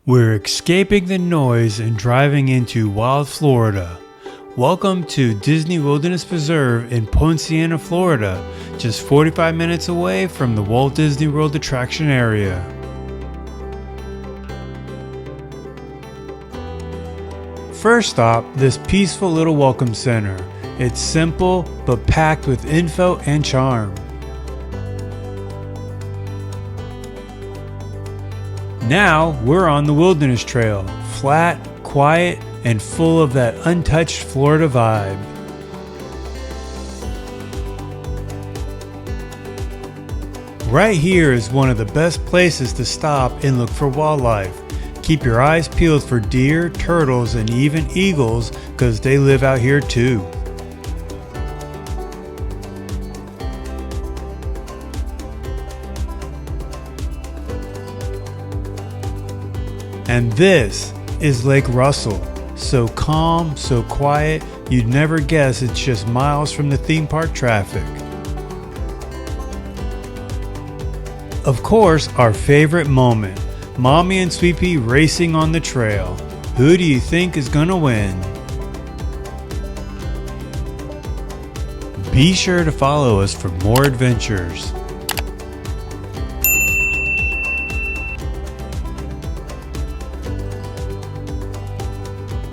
We're escaping the noise and driving into wild Florida. Welcome to Disney Wilderness Preserve in Poinciana, Florida, just 45 minutes away from the Walt Disney World attraction area. First stop, this peaceful little welcome center. It's simple but packed with info and charm. Now we're on the Wilderness Trail, flat, quiet, and full of that untouched Florida vibe. Right here is one of the best places to stop and look for wildlife. Keep your eyes peeled for deer, turtles, and even eagles, because they live out here too. And this is Lake Russell. So calm, so quiet, you'd never guess it's just miles from the theme park traffic. Of course, our favorite moment, Mommy and Sweet Pea racing on the trail. Who do you think is gonna win? Be sure to follow us for more adventures.